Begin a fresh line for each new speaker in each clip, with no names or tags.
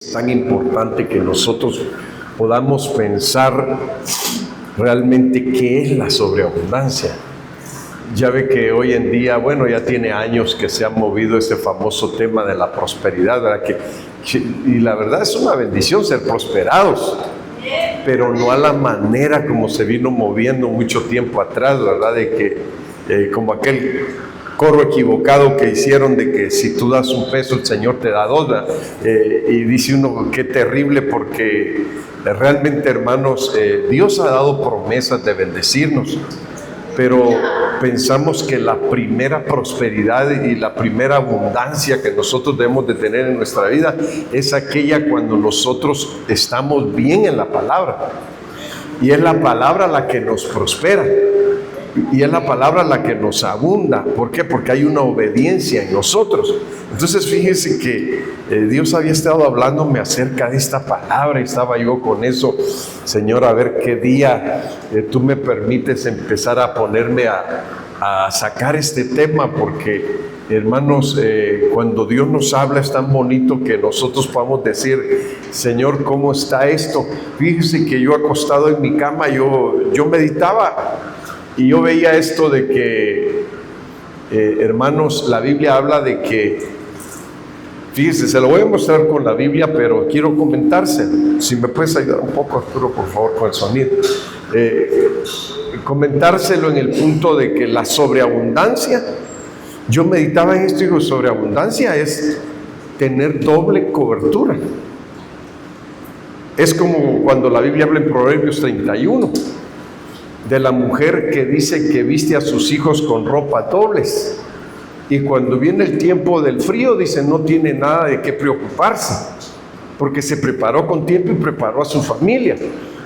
Es tan importante que nosotros podamos pensar realmente qué es la sobreabundancia. Ya ve que hoy en día, bueno, ya tiene años que se ha movido ese famoso tema de la prosperidad, ¿verdad? Y la verdad es una bendición ser prosperados, pero no a la manera como se vino moviendo mucho tiempo atrás, ¿verdad? De que, como aquel coro equivocado que hicieron de que si tú das un peso el Señor te da dos, y dice uno qué terrible, porque realmente, hermanos, Dios ha dado promesas de bendecirnos, pero pensamos que la primera prosperidad y la primera abundancia que nosotros debemos de tener en nuestra vida es aquella cuando nosotros estamos bien en la palabra, y es la palabra la que nos prospera. Y es la palabra la que nos abunda. ¿Por qué? Porque hay una obediencia en nosotros. Entonces fíjense que Dios había estado hablándome acerca de esta palabra y estaba yo con eso. Señor, a ver qué día tú me permites empezar a ponerme a sacar este tema, porque hermanos, cuando Dios nos habla es tan bonito que nosotros podamos decir: Señor, ¿cómo está esto? Fíjense que yo acostado en mi cama, yo meditaba. Y yo veía esto de que, hermanos, la Biblia habla de que, fíjense, se lo voy a mostrar con la Biblia, pero quiero comentárselo. Si me puedes ayudar un poco, Arturo, por favor, con el sonido. Comentárselo en el punto de que la sobreabundancia, yo meditaba en esto y digo, sobreabundancia es tener doble cobertura. Es como cuando la Biblia habla en Proverbios 31. De la mujer que dice que viste a sus hijos con ropa dobles, y cuando viene el tiempo del frío dice no tiene nada de qué preocuparse, porque se preparó con tiempo y preparó a su familia,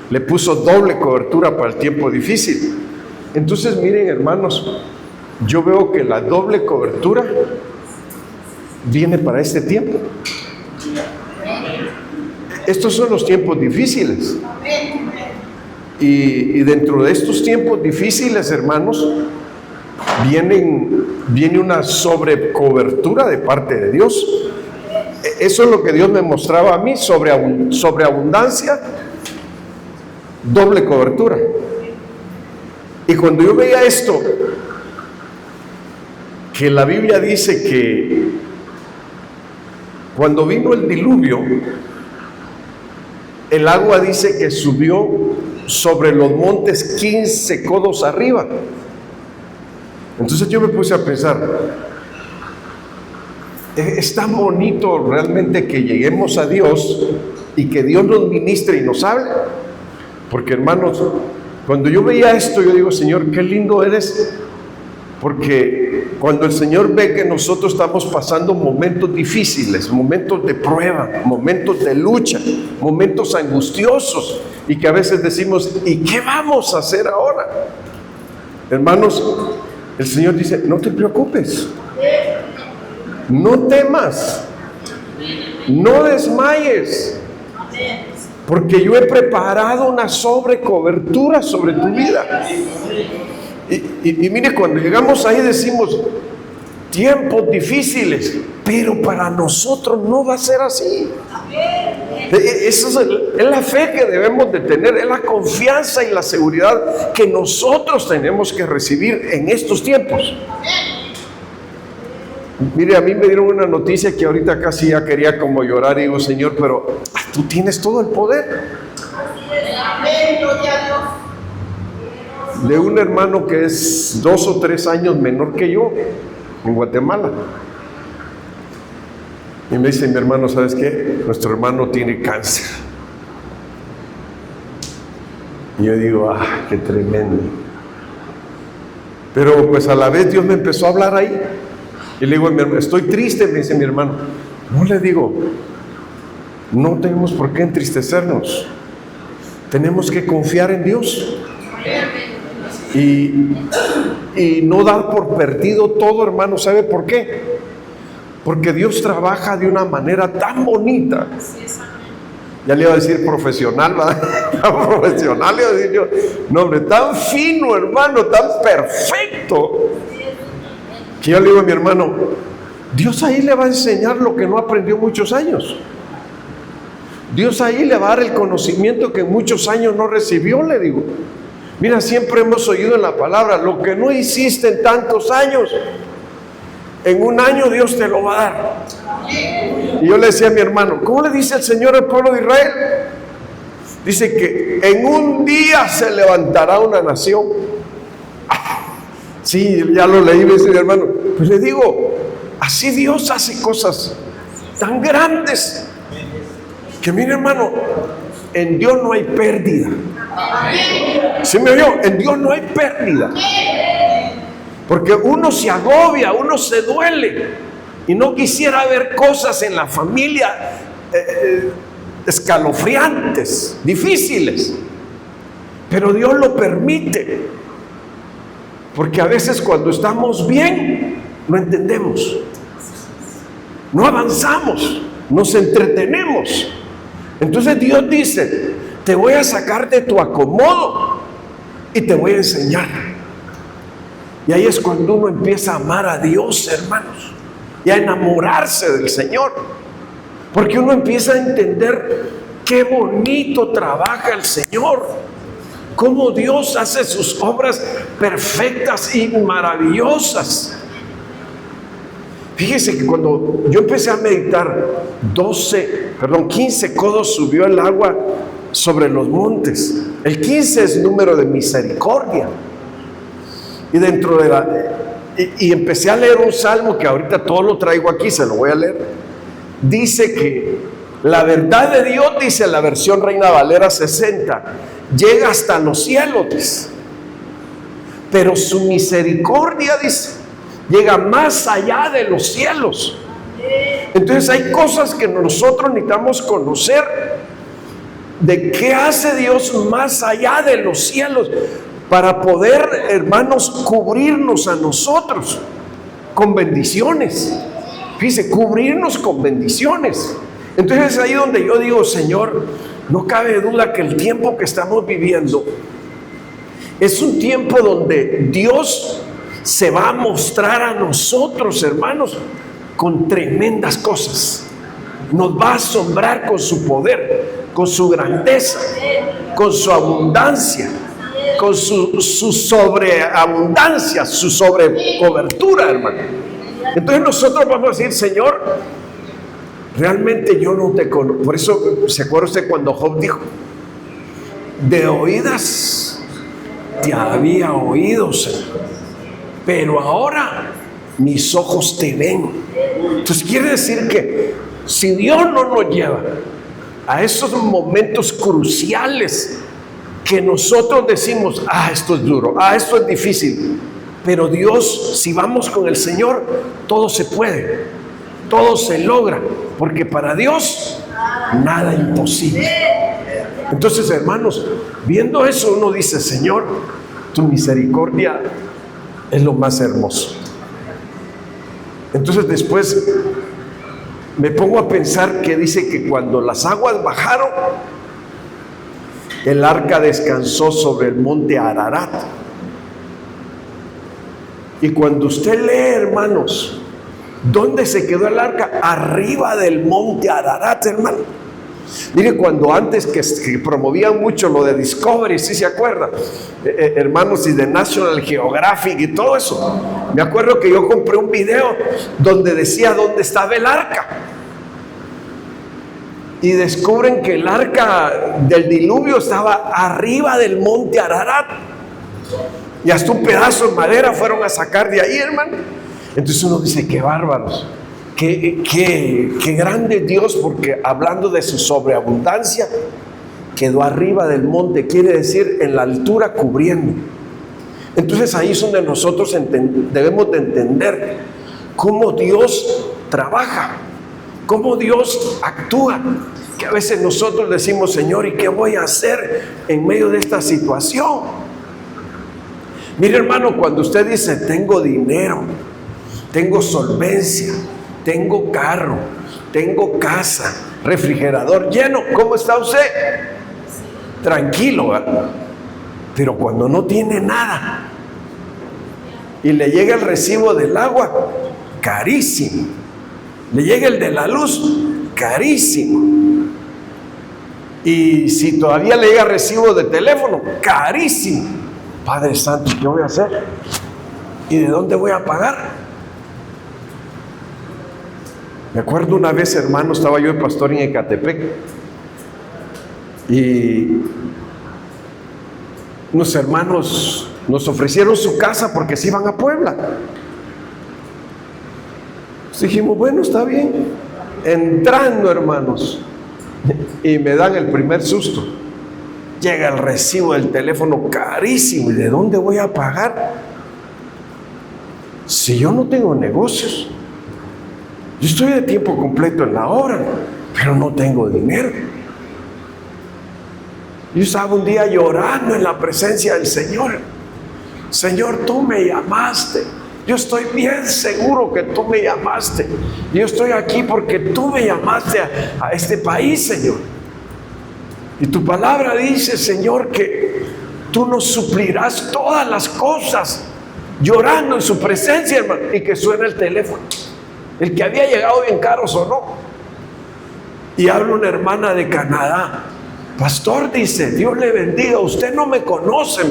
le puso doble cobertura para el tiempo difícil. Entonces miren, hermanos, yo veo que la doble cobertura viene para este tiempo. Estos son los tiempos difíciles. Y dentro de estos tiempos difíciles, hermanos, viene una sobrecobertura de parte de Dios. Eso es lo que Dios me mostraba a mí: sobreabundancia, doble cobertura. Y cuando yo veía esto, que la Biblia dice que cuando vino el diluvio, el agua dice que subió sobre los montes 15 codos arriba. Entonces yo me puse a pensar, es tan bonito realmente que lleguemos a Dios y que Dios nos ministre y nos hable, porque hermanos, cuando yo veía esto, yo digo: Señor, qué lindo eres, porque cuando el Señor ve que nosotros estamos pasando momentos difíciles, momentos de prueba, momentos de lucha, momentos angustiosos, y que a veces decimos: ¿y qué vamos a hacer ahora? Hermanos, el Señor dice: no te preocupes, no temas, no desmayes, porque yo he preparado una sobrecobertura sobre tu vida. Y mire, cuando llegamos ahí decimos: tiempos difíciles, pero para nosotros no va a ser así. Eso es la fe que debemos de tener, es la confianza y la seguridad que nosotros tenemos que recibir en estos tiempos. Mire, a mí me dieron una noticia que ahorita casi ya quería como llorar, y digo: Señor, pero tú tienes todo el poder. De un hermano que es 2 o 3 años menor que yo, en Guatemala. Y me dice mi hermano: ¿sabes qué? Nuestro hermano tiene cáncer. Y yo digo: qué tremendo. Pero pues a la vez Dios me empezó a hablar ahí. Y le digo a mi hermano: estoy triste, me dice mi hermano. No, le digo, no tenemos por qué entristecernos. Tenemos que confiar en Dios. Y no dar por perdido todo, hermano. ¿Sabe por qué? Porque Dios trabaja de una manera tan bonita. Ya le iba a decir profesional, ¿verdad? Profesional, le iba a decir yo. No, hombre, tan fino, hermano, tan perfecto, que yo le digo a mi hermano: Dios ahí le va a enseñar lo que no aprendió muchos años. Dios ahí le va a dar el conocimiento que en muchos años no recibió, le digo. Mira, siempre hemos oído en la palabra, lo que no hiciste en tantos años, en un año Dios te lo va a dar. Y yo le decía a mi hermano, ¿cómo le dice el Señor al pueblo de Israel? Dice que en un día se levantará una nación. Sí, ya lo leí, me dice mi hermano. Pues le digo, así Dios hace cosas tan grandes que, mire hermano, en Dios no hay pérdida. ¿Sí me oyó? En Dios no hay pérdida. Porque uno se agobia, uno se duele y no quisiera ver cosas en la familia escalofriantes, difíciles, pero Dios lo permite, porque a veces cuando estamos bien no entendemos, no avanzamos, nos entretenemos. Entonces Dios dice, te voy a sacar de tu acomodo y te voy a enseñar. Y ahí es cuando uno empieza a amar a Dios, hermanos, y a enamorarse del Señor. Porque uno empieza a entender qué bonito trabaja el Señor, cómo Dios hace sus obras perfectas y maravillosas. Fíjese que cuando yo empecé a meditar, 15 codos subió el agua sobre los montes. El 15 es número de misericordia. Y dentro de y empecé a leer un salmo que ahorita todo lo traigo aquí, se lo voy a leer. Dice que la verdad de Dios, dice la versión Reina Valera 60, llega hasta los cielos, dice. Pero su misericordia, dice, llega más allá de los cielos. Entonces hay cosas que nosotros necesitamos conocer de qué hace Dios más allá de los cielos, para poder, hermanos, cubrirnos a nosotros con bendiciones. Fíjese, cubrirnos con bendiciones. Entonces es ahí donde yo digo, Señor, no cabe duda que el tiempo que estamos viviendo es un tiempo donde Dios se va a mostrar a nosotros, hermanos, con tremendas cosas. Nos va a asombrar con su poder, con su grandeza, con su abundancia, con su sobreabundancia, su sobrecobertura, hermano. Entonces nosotros vamos a decir, Señor, realmente yo no te conozco. Por eso, ¿se acuerda usted cuando Job dijo? De oídas te había oído, Señor, pero ahora mis ojos te ven. Entonces quiere decir que si Dios no nos lleva a esos momentos cruciales que nosotros decimos, esto es duro, esto es difícil, pero Dios, si vamos con el Señor, todo se puede, todo se logra, porque para Dios nada imposible. Entonces, hermanos, viendo eso uno dice, Señor, tu misericordia es lo más hermoso. Entonces después me pongo a pensar que dice que cuando las aguas bajaron, el arca descansó sobre el monte Ararat. Y cuando usted lee, hermanos, ¿dónde se quedó el arca? Arriba del monte Ararat, hermano. Mire, cuando antes que promovían mucho lo de Discovery, ¿sí se acuerdan? Hermanos, y de National Geographic y todo eso. Me acuerdo que yo compré un video donde decía dónde estaba el arca. Y descubren que el arca del diluvio estaba arriba del monte Ararat. Y hasta un pedazo de madera fueron a sacar de ahí, hermano. Entonces uno dice, qué bárbaros. Qué grande Dios, porque hablando de su sobreabundancia, quedó arriba del monte, quiere decir en la altura cubriendo. Entonces ahí es donde nosotros debemos de entender cómo Dios trabaja, cómo Dios actúa. Que a veces nosotros decimos, Señor, ¿y qué voy a hacer en medio de esta situación? Mire, hermano, cuando usted dice, tengo dinero, tengo solvencia, tengo carro, tengo casa, refrigerador lleno, ¿cómo está usted? Tranquilo, ¿verdad? Pero cuando no tiene nada y le llega el recibo del agua, carísimo, le llega el de la luz, carísimo, Y si todavía le llega recibo de teléfono, carísimo. Padre Santo, ¿qué voy a hacer? ¿Y de dónde voy a pagar? Me acuerdo una vez, hermano, estaba yo de pastor en Ecatepec y unos hermanos nos ofrecieron su casa porque se iban a Puebla. Dijimos, bueno, está bien. Entrando, hermanos, y me dan el primer susto. Llega el recibo del teléfono carísimo. ¿Y de dónde voy a pagar? Si yo no tengo negocios, yo estoy de tiempo completo en la obra, pero no tengo dinero. Yo estaba un día llorando en la presencia del Señor. Señor, tú me llamaste. Yo estoy bien seguro que tú me llamaste. Yo estoy aquí porque tú me llamaste a este país, Señor. Y tu palabra dice, Señor, que tú nos suplirás todas las cosas. Llorando en su presencia, hermano. Y que suena el teléfono. El que había llegado bien caro sonó. Y habla una hermana de Canadá. Pastor, dice, Dios le bendiga. Usted no me conoce,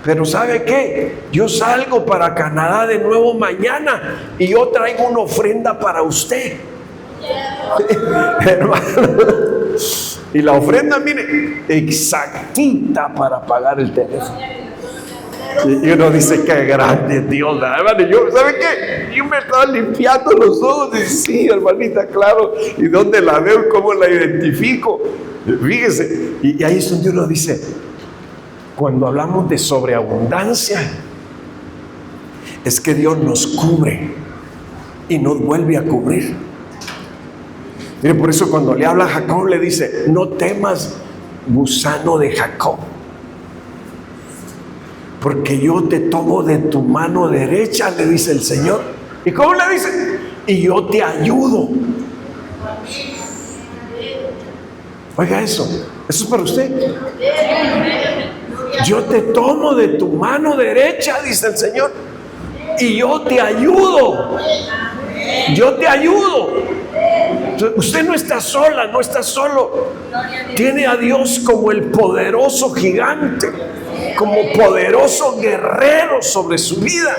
pero ¿sabe qué? Yo salgo para Canadá de nuevo mañana y yo traigo una ofrenda para usted. Hermano, y la ofrenda, mire, exactita para pagar el teléfono. Y uno dice, qué grande Dios, hermano. Y yo, ¿sabe qué? Yo me estaba limpiando los ojos y sí, hermanita, claro. ¿Y dónde la veo? ¿Cómo la identifico? Fíjese, y ahí es donde uno dice, cuando hablamos de sobreabundancia, es que Dios nos cubre y nos vuelve a cubrir. Mire, por eso cuando le habla a Jacob le dice, no temas, gusano de Jacob, porque yo te tomo de tu mano derecha, le dice el Señor. ¿Y cómo le dice? Y yo te ayudo. Oiga eso es para usted. Yo te tomo de tu mano derecha, dice el Señor, y yo te ayudo. Yo te ayudo. Usted no está sola, no está solo. Tiene a Dios como el poderoso gigante, como poderoso guerrero sobre su vida,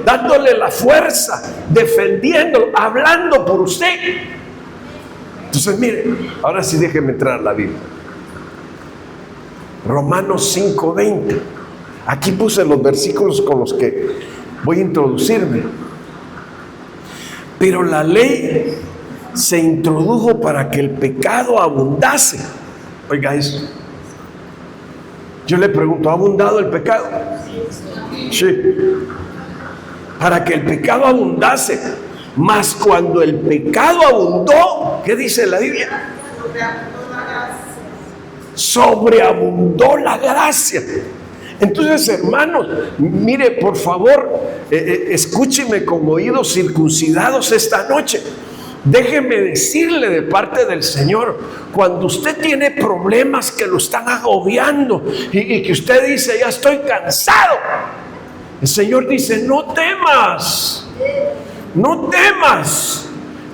dándole la fuerza, defendiendo, hablando por usted. Entonces, mire, ahora sí déjeme entrar a la Biblia. Romanos 5:20. Aquí puse los versículos con los que voy a introducirme. Pero la ley se introdujo para que el pecado abundase. Oiga eso. Yo le pregunto, ¿ha abundado el pecado? Sí. Para que el pecado abundase. Mas cuando el pecado abundó, ¿qué dice la Biblia? Sobreabundó la gracia. Entonces, hermanos, mire, por favor, escúcheme con oídos circuncidados esta noche. Déjeme decirle de parte del Señor, cuando usted tiene problemas que lo están agobiando y que usted dice, ya estoy cansado, el Señor dice, no temas, no temas,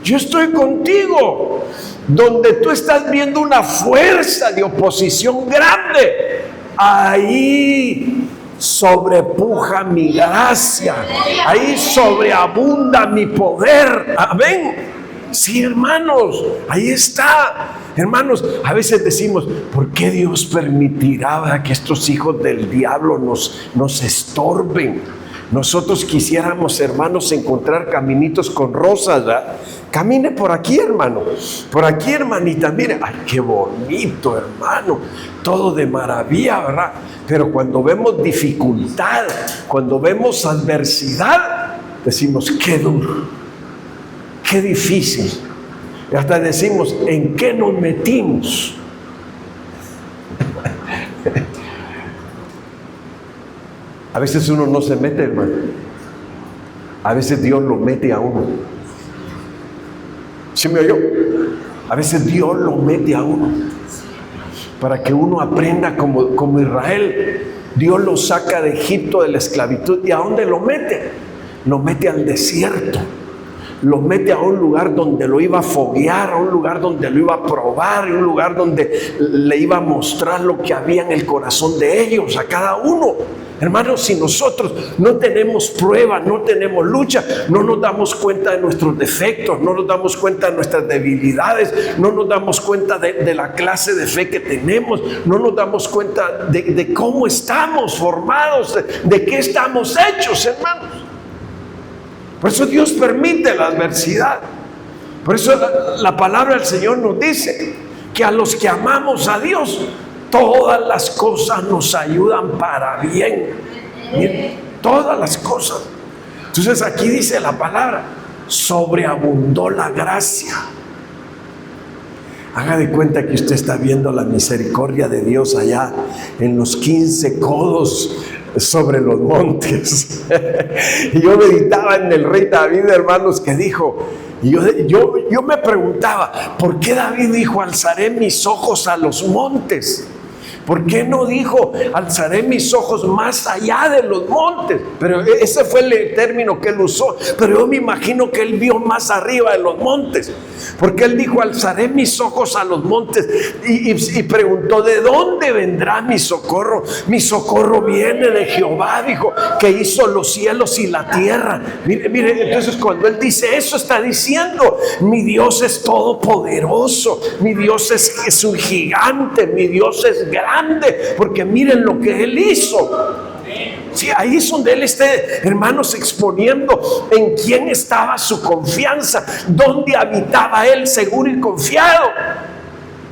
yo estoy contigo. Donde tú estás viendo una fuerza de oposición grande, ahí sobrepuja mi gracia, ahí sobreabunda mi poder. Amén. Sí, hermanos, ahí está. Hermanos, a veces decimos, ¿por qué Dios permitirá que estos hijos del diablo nos estorben? Nosotros quisiéramos, hermanos, encontrar caminitos con rosas, ¿verdad? Camine por aquí, hermano, por aquí, hermanita, mire, ay, qué bonito, hermano, todo de maravilla, ¿verdad? Pero cuando vemos dificultad, cuando vemos adversidad, decimos, qué duro, qué difícil. Y hasta decimos, ¿en qué nos metimos? A veces uno no se mete, hermano. A veces Dios lo mete a uno. ¿Sí me oyó? A veces Dios lo mete a uno para que uno aprenda como Israel. Dios lo saca de Egipto, de la esclavitud. ¿Y a dónde lo mete? Lo mete al desierto. lo mete a un lugar donde lo iba a foguear, a un lugar donde lo iba a probar, un lugar donde le iba a mostrar lo que había en el corazón de ellos, a cada uno. Hermanos, si nosotros no tenemos prueba, no tenemos lucha, no nos damos cuenta de nuestros defectos, no nos damos cuenta de nuestras debilidades, no nos damos cuenta de la clase de fe que tenemos, no nos damos cuenta de cómo estamos formados, de qué estamos hechos, hermanos. Por eso Dios permite la adversidad. Por eso la palabra del Señor nos dice que a los que amamos a Dios, todas las cosas nos ayudan para bien. Miren, todas las cosas. Entonces aquí dice la palabra, sobreabundó la gracia. Haga de cuenta que usted está viendo la misericordia de Dios allá en los 15 codos sobre los montes. Y yo meditaba en el rey David, hermanos, que dijo, y yo me preguntaba, ¿por qué David dijo, alzaré mis ojos a los montes? ¿Por qué no dijo, alzaré mis ojos más allá de los montes? Pero ese fue el término que él usó. Pero yo me imagino que él vio más arriba de los montes. Porque él dijo, alzaré mis ojos a los montes. Y preguntó, ¿de dónde vendrá mi socorro? Mi socorro viene de Jehová, dijo, que hizo los cielos y la tierra. Mire, entonces cuando él dice eso, está diciendo, mi Dios es todopoderoso. Mi Dios es un gigante. Mi Dios es grande. Porque miren lo que él hizo. Sí, ahí es donde él está, hermanos, exponiendo en quién estaba su confianza, dónde habitaba él seguro y confiado.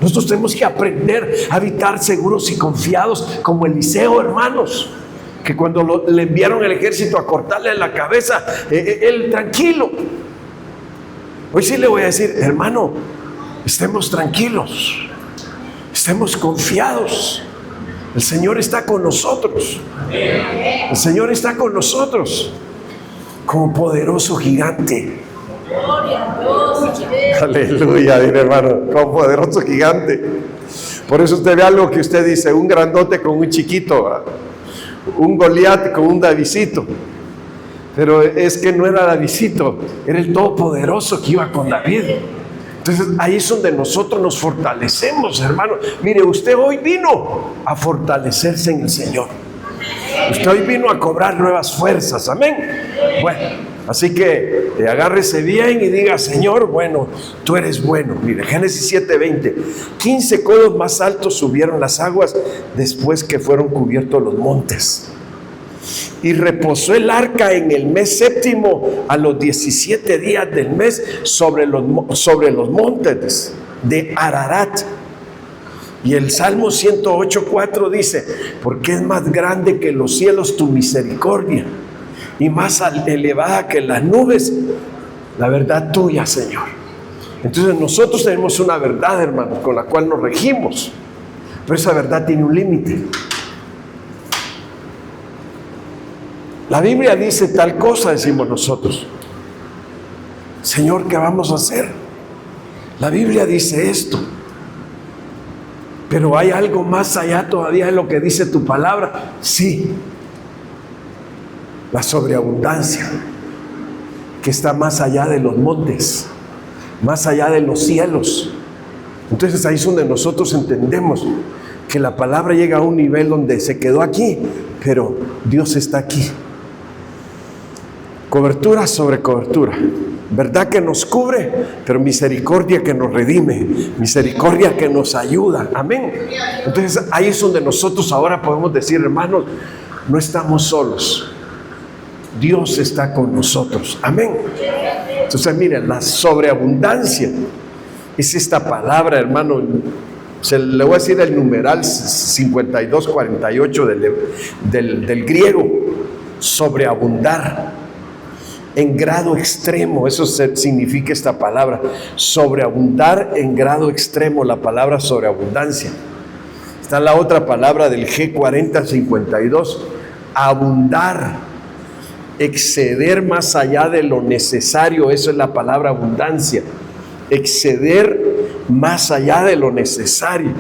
Nosotros tenemos que aprender a habitar seguros y confiados como Eliseo, hermanos, que cuando le enviaron el ejército a cortarle la cabeza, él tranquilo. Hoy sí le voy a decir, hermano, estemos tranquilos. Estemos confiados. El Señor está con nosotros. El Señor está con nosotros como poderoso gigante. Aleluya, dile, hermano, como poderoso gigante. Por eso usted ve algo que usted dice, un grandote con un chiquito, un Goliat con un Davidcito. Pero es que no era Davidcito, era el todopoderoso que iba con David. Entonces ahí es donde nosotros nos fortalecemos, hermano. Mire, usted hoy vino a fortalecerse en el Señor. Usted hoy vino a cobrar nuevas fuerzas, amén. Bueno, así que agárrese bien y diga, Señor, bueno, tú eres bueno. Mire, Génesis 7:20, 15 codos más altos subieron las aguas después que fueron cubiertos los montes. Y reposó el arca en el mes séptimo a los 17 días del mes sobre los montes de Ararat. Y el Salmo 108:4 dice, porque es más grande que los cielos tu misericordia y más elevada que las nubes la verdad tuya, Señor. Entonces nosotros tenemos una verdad, hermanos, con la cual nos regimos, pero esa verdad tiene un límite. La Biblia dice tal cosa, decimos nosotros. Señor, ¿qué vamos a hacer? La Biblia dice esto. Pero ¿hay algo más allá todavía de lo que dice tu palabra? Sí. La sobreabundancia que está más allá de los montes, más allá de los cielos. Entonces ahí es donde nosotros entendemos que la palabra llega a un nivel donde se quedó aquí, pero Dios está aquí. Cobertura sobre cobertura. Verdad que nos cubre, pero misericordia que nos redime, misericordia que nos ayuda. Amén. Entonces ahí es donde nosotros ahora podemos decir, hermanos, no estamos solos. Dios está con nosotros. Amén. Entonces miren, la sobreabundancia es esta palabra, hermano. Le voy a decir el numeral 5248 del griego. Sobreabundar. En grado extremo, eso significa esta palabra, sobreabundar en grado extremo, la palabra sobreabundancia. Está la otra palabra del G4052, abundar, exceder más allá de lo necesario, eso es la palabra abundancia, exceder más allá de lo necesario.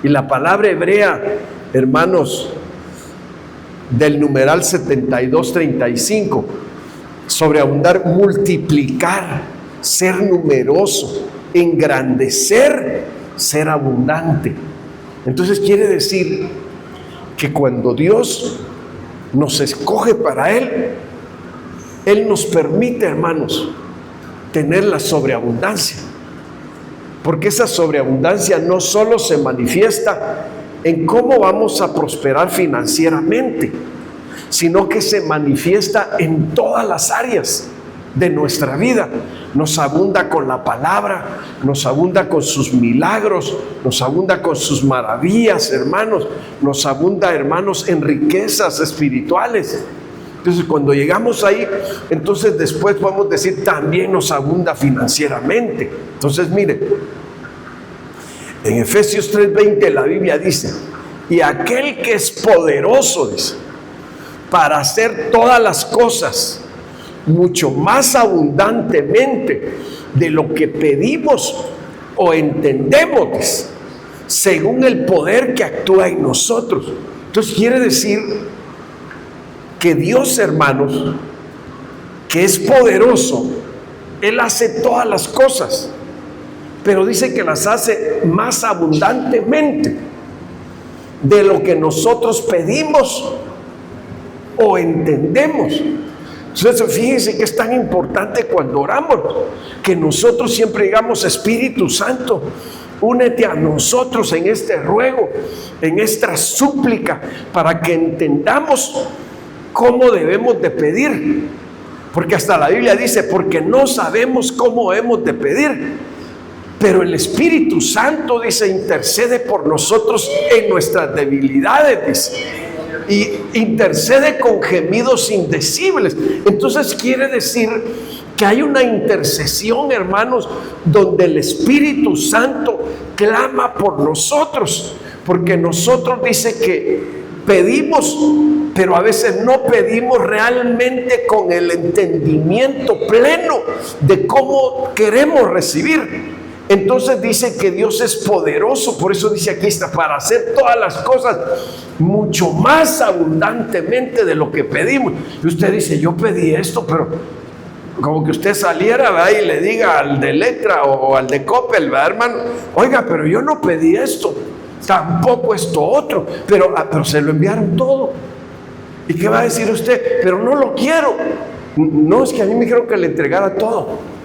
Y la palabra hebrea, hermanos, del numeral 7235, Sobreabundar, multiplicar, ser numeroso, engrandecer, ser abundante. Entonces quiere decir que cuando Dios nos escoge para Él, Él nos permite, hermanos, tener la sobreabundancia. Porque esa sobreabundancia no solo se manifiesta en cómo vamos a prosperar financieramente, sino que se manifiesta en todas las áreas de nuestra vida. Nos abunda con la palabra, nos abunda con sus milagros, nos abunda con sus maravillas, hermanos, nos abunda, hermanos, en riquezas espirituales. Entonces, cuando llegamos ahí, entonces después podemos decir, también nos abunda financieramente. Entonces, mire, en Efesios 3:20 la Biblia dice, y aquel que es poderoso, dice, para hacer todas las cosas mucho más abundantemente de lo que pedimos o entendemos, dice, según el poder que actúa en nosotros. Entonces quiere decir que Dios, hermanos, que es poderoso, Él hace todas las cosas, pero dice que las hace más abundantemente de lo que nosotros pedimos o entendemos. Entonces fíjense que es tan importante cuando oramos, que nosotros siempre digamos, Espíritu Santo, únete a nosotros en este ruego, en esta súplica, para que entendamos cómo debemos de pedir. Porque hasta la Biblia dice, porque no sabemos cómo hemos de pedir, pero el Espíritu Santo, dice, intercede por nosotros en nuestras debilidades, dice, y intercede con gemidos indecibles. Entonces quiere decir que hay una intercesión, hermanos, donde el Espíritu Santo clama por nosotros, porque nosotros, dice, que pedimos, pero a veces no pedimos realmente con el entendimiento pleno de cómo queremos recibir. Entonces dice que Dios es poderoso, por eso dice aquí está, para hacer todas las cosas mucho más abundantemente de lo que pedimos. Y usted dice, yo pedí esto, pero como que usted saliera, ¿verdad?, y le diga al de Letra o al de Coppel, ¿verdad, hermano? Oiga, pero yo no pedí esto, tampoco esto otro, pero se lo enviaron todo. ¿Y qué va a decir usted? Pero no lo quiero. No, es que a mí me dijeron que le entregara todo.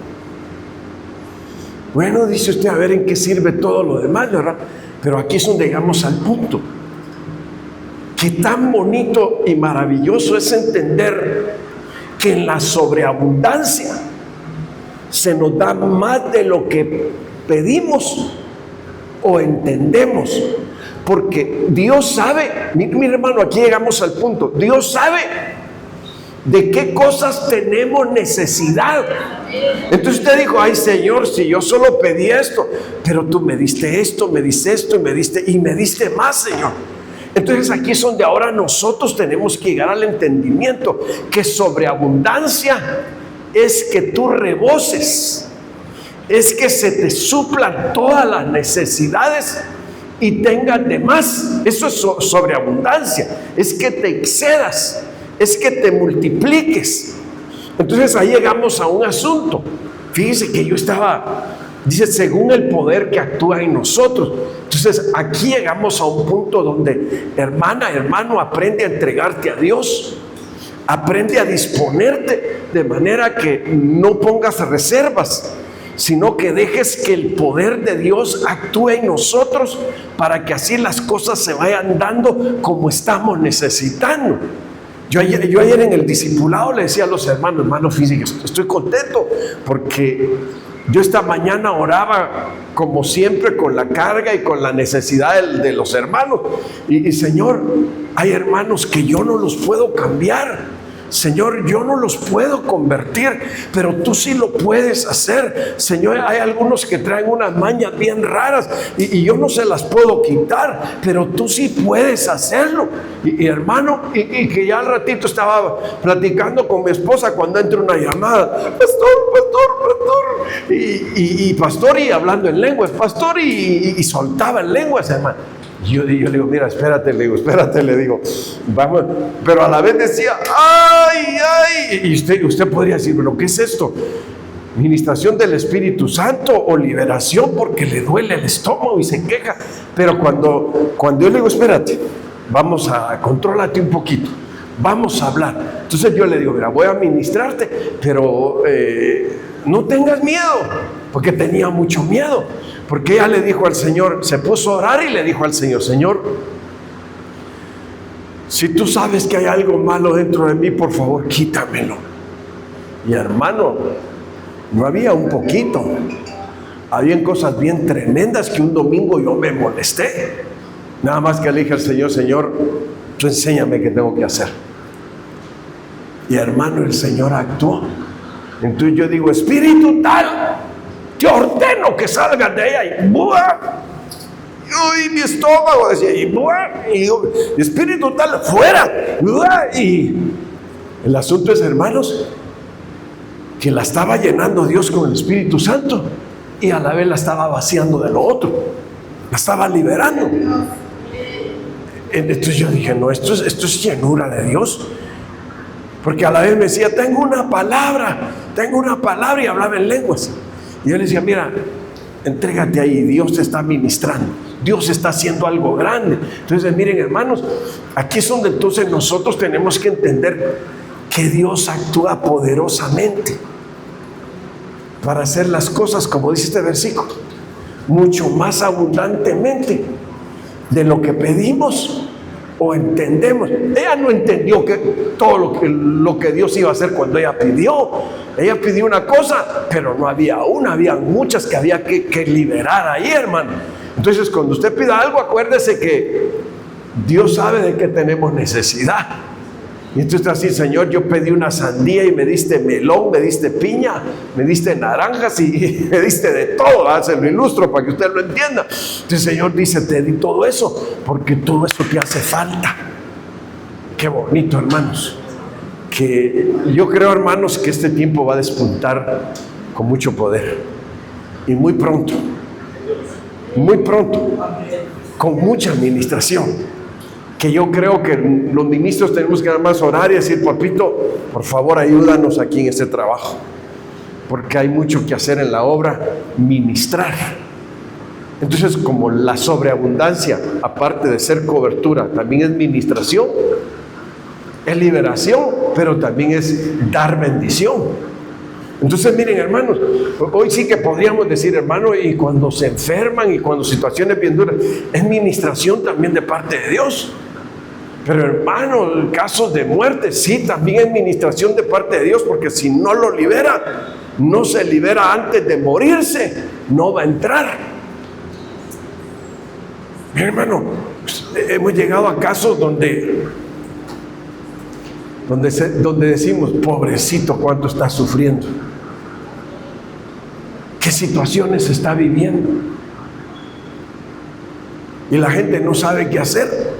Bueno, dice usted, a ver en qué sirve todo lo demás, ¿verdad? Pero aquí es donde llegamos al punto. Qué tan bonito y maravilloso es entender que en la sobreabundancia se nos da más de lo que pedimos o entendemos. Porque Dios sabe, mi hermano, aquí llegamos al punto. Dios sabe de qué cosas tenemos necesidad. Entonces usted dijo, ay Señor, si yo solo pedí esto, pero tú me diste esto, me diste esto y me diste más, Señor. Entonces aquí es donde ahora nosotros tenemos que llegar al entendimiento que sobreabundancia es que tú reboses, es que se te suplan todas las necesidades y tengan de más. Eso es sobreabundancia, es que te excedas, es que te multipliques. Entonces ahí llegamos a un asunto. Fíjese que yo estaba, dice, según el poder que actúa en nosotros. Entonces aquí llegamos a un punto donde, hermana, hermano, aprende a entregarte a Dios, aprende a disponerte de manera que no pongas reservas, sino que dejes que el poder de Dios actúe en nosotros para que así las cosas se vayan dando como necesitando. Yo ayer en el discipulado le decía a los hermanos, fíjense, estoy contento porque yo esta mañana oraba como siempre con la carga y con la necesidad de los hermanos. Y Señor, hay hermanos que yo no los puedo cambiar. Señor, yo no los puedo convertir, pero tú sí lo puedes hacer. Señor, hay algunos que traen unas mañas bien raras y yo no se las puedo quitar, pero tú sí puedes hacerlo. Y hermano, y que ya al ratito estaba platicando con mi esposa cuando entra una llamada, pastor, y pastor, y hablando en lenguas, pastor, y soltaba en lenguas, hermano. Yo le digo, mira, espérate, le digo, vamos, pero a la vez decía, ay ay. Y usted podría decir, pero ¿qué es esto? ¿Ministración del Espíritu Santo o liberación porque le duele el estómago y se queja? Pero cuando yo le digo, espérate, vamos a contrólate un poquito, vamos a hablar. Entonces yo le digo, mira, voy a ministrarte, pero no tengas miedo, porque tenía mucho miedo. Porque ella le dijo al Señor, se puso a orar y le dijo al Señor, Señor, si tú sabes que hay algo malo dentro de mí, por favor, quítamelo. Y hermano, no había un poquito, habían cosas bien tremendas que un domingo yo me molesté. Nada más que le dije al Señor, Señor, tú enséñame qué tengo que hacer. Y hermano, el Señor actuó. Entonces yo digo, espíritu tal, te ordeno que salgas de ella. Y ¡buah! Y mi estómago decía, y ¡buah! Y yo, espíritu tal, fuera. ¡Buah! Y el asunto es, hermanos, que la estaba llenando Dios con el Espíritu Santo y a la vez la estaba vaciando de lo otro, la estaba liberando. Entonces yo dije, no, esto es llenura de Dios, porque a la vez me decía, tengo una palabra, y hablaba en lenguas. Y yo le decía, mira, entrégate ahí, Dios te está ministrando, Dios está haciendo algo grande. Entonces miren, hermanos, aquí es donde entonces nosotros tenemos que entender que Dios actúa poderosamente para hacer las cosas, como dice este versículo, mucho más abundantemente de lo que pedimos o entendemos. Ella no entendió que todo lo que Dios iba a hacer cuando ella pidió. Ella pidió una cosa, pero no había una, había muchas que había que liberar ahí, hermano. Entonces, cuando usted pida algo, acuérdese que Dios sabe de qué tenemos necesidad. Y entonces así, Señor, yo pedí una sandía y me diste melón, me diste piña, me diste naranjas y me diste de todo. Se lo ilustro para que usted lo entienda. Entonces, Señor dice, te di todo eso porque todo eso te hace falta. Qué bonito, hermanos. Que yo creo, hermanos, que este tiempo va a despuntar con mucho poder. Y muy pronto, con mucha administración. Que yo creo que los ministros tenemos que nada más orar y decir, papito, por favor ayúdanos aquí en este trabajo, porque hay mucho que hacer en la obra, ministrar. Entonces, como la sobreabundancia, aparte de ser cobertura, también es ministración, es liberación, pero también es dar bendición. Entonces, miren, hermanos, hoy sí que podríamos decir, hermano, y cuando se enferman y cuando situaciones bien duras, es ministración también de parte de Dios. Pero hermano, casos de muerte, sí, también es administración de parte de Dios, porque si no lo libera, no se libera antes de morirse, no va a entrar. Mi hermano, hemos llegado a casos donde decimos, pobrecito, cuánto está sufriendo, qué situaciones está viviendo, y la gente no sabe qué hacer.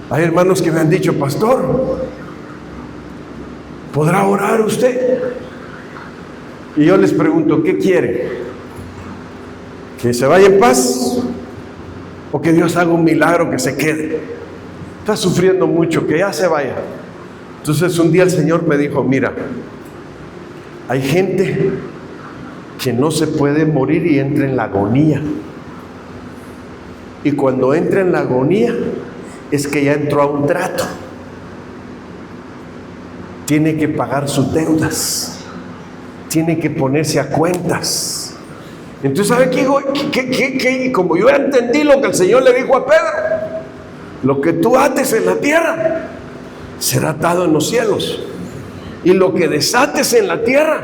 Hay hermanos que me han dicho, pastor, ¿podrá orar usted? Y yo les pregunto, ¿qué quiere? ¿Que se vaya en paz? ¿O que Dios haga un milagro que se quede? Está sufriendo mucho, que ya se vaya. Entonces un día el Señor me dijo, mira, hay gente que no se puede morir y entra en la agonía. Y cuando entra en la agonía, es que ya entró a un trato. Tiene que pagar sus deudas. Tiene que ponerse a cuentas. Entonces, ¿sabe qué? Como yo entendí lo que el Señor le dijo a Pedro, lo que tú ates en la tierra será atado en los cielos, y lo que desates en la tierra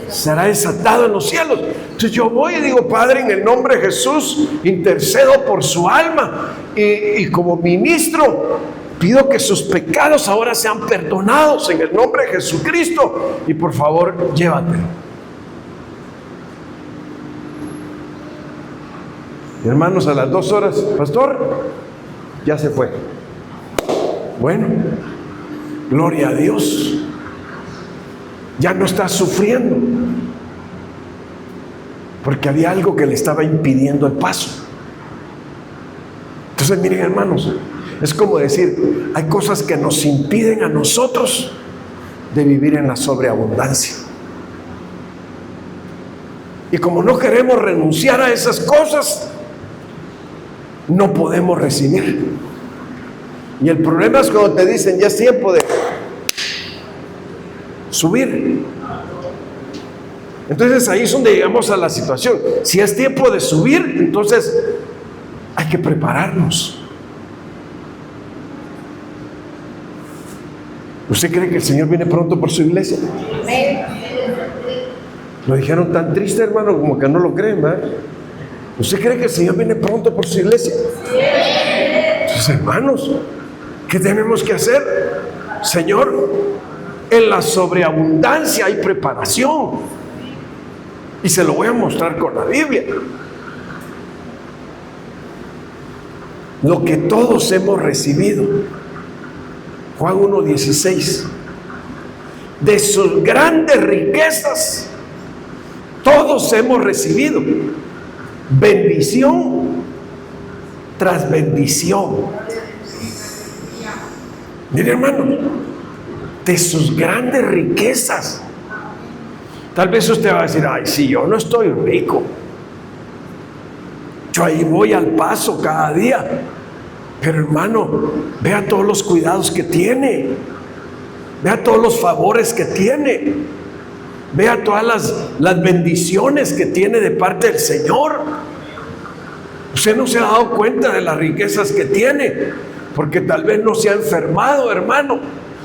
será desatado en los cielos. Entonces yo voy y digo, Padre, en el nombre de Jesús, intercedo por su alma, y como ministro pido que sus pecados ahora sean perdonados en el nombre de Jesucristo, y por favor llévatelo. Hermanos, a las 2 horas, pastor, ya se fue. Bueno, gloria a Dios, ya no está sufriendo, porque había algo que le estaba impidiendo el paso. Entonces miren, hermanos, Es como decir, hay cosas que nos impiden a nosotros de vivir en la sobreabundancia. Y como no queremos renunciar a esas cosas, no podemos recibir. Y el problema es cuando te dicen, ya es tiempo de subir. Entonces ahí es donde llegamos a la situación. Si es tiempo de subir, entonces hay que prepararnos. ¿Usted cree que el Señor viene pronto por su iglesia? Lo dijeron tan triste, hermano, como que no lo creen, ¿verdad? ¿Usted cree que el Señor viene pronto por su iglesia? Entonces, hermanos, ¿qué tenemos que hacer? Señor, en la sobreabundancia hay preparación. Y se lo voy a mostrar con la Biblia. Lo que todos hemos recibido. Juan 1:16. De sus grandes riquezas, todos hemos recibido bendición tras bendición. Mire, hermano, de sus grandes riquezas. Tal vez usted va a decir, ay, sí, yo no estoy rico. Yo ahí voy al paso cada día. Pero hermano, vea todos los cuidados que tiene. Vea todos los favores que tiene. Vea todas las bendiciones que tiene de parte del Señor. Usted no se ha dado cuenta de las riquezas que tiene, porque tal vez no se ha enfermado, hermano,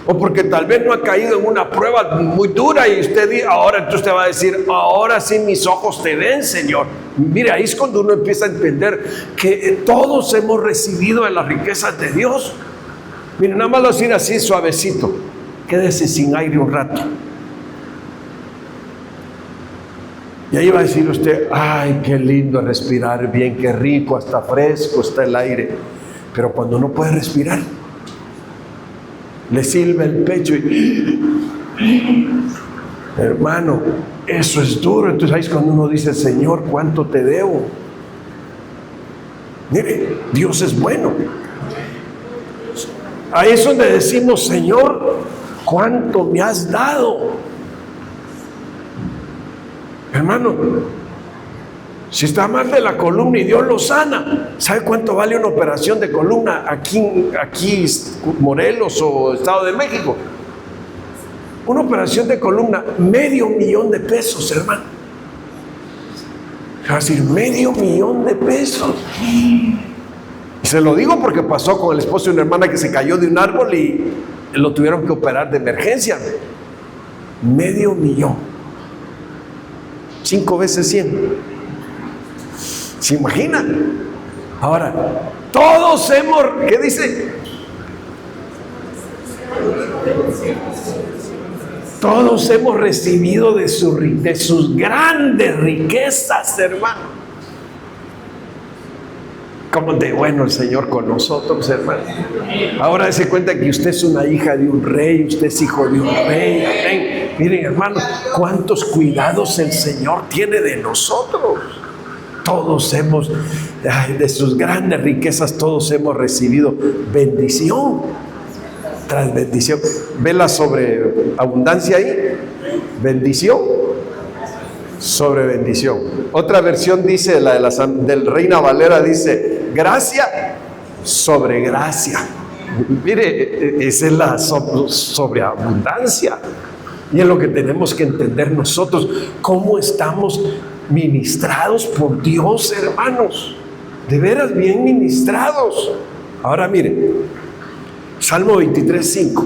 o porque tal vez no ha caído en una prueba muy dura y usted ahora entonces te va a decir, ahora sí mis ojos te ven, Señor. Mire, ahí es cuando uno empieza a entender que todos hemos recibido de las riquezas de Dios. Mire, nada más lo decir así suavecito, quédese sin aire un rato. Y ahí va a decir usted, ay, qué lindo respirar bien, qué rico, hasta fresco está el aire. Pero cuando no puede respirar, le silba el pecho y hermano, eso es duro. Entonces ahí es cuando uno dice, Señor, ¿cuánto te debo? Mire, Dios es bueno. Ahí es donde decimos, Señor, ¿cuánto me has dado? Hermano, si está mal de la columna y Dios lo sana, ¿sabe cuánto vale una operación de columna aquí Morelos o Estado de México? Una operación de columna, $500,000 de pesos, hermano. Es decir, $500,000 de pesos. Y se lo digo porque pasó con el esposo de una hermana que se cayó de un árbol y lo tuvieron que operar de emergencia. $500,000. 5 veces 100. ¿Se imaginan? Ahora, todos hemos, ¿qué dice? Todos hemos recibido de sus grandes riquezas, hermano. Como de bueno el Señor con nosotros, hermano. Ahora se cuenta que usted es una hija de un rey, usted es hijo de un rey. Amén. Miren, hermano, cuántos cuidados el Señor tiene de nosotros. Todos hemos, de sus grandes riquezas, todos hemos recibido bendición tras bendición. ¿Ve la sobreabundancia ahí? Bendición sobre bendición. Otra versión dice, la del Reina Valera dice, gracia sobre gracia. Mire, esa es la sobreabundancia. Y es lo que tenemos que entender nosotros, cómo estamos ministrados por Dios, hermanos. De veras bien ministrados. Ahora mire, Salmo 23:5.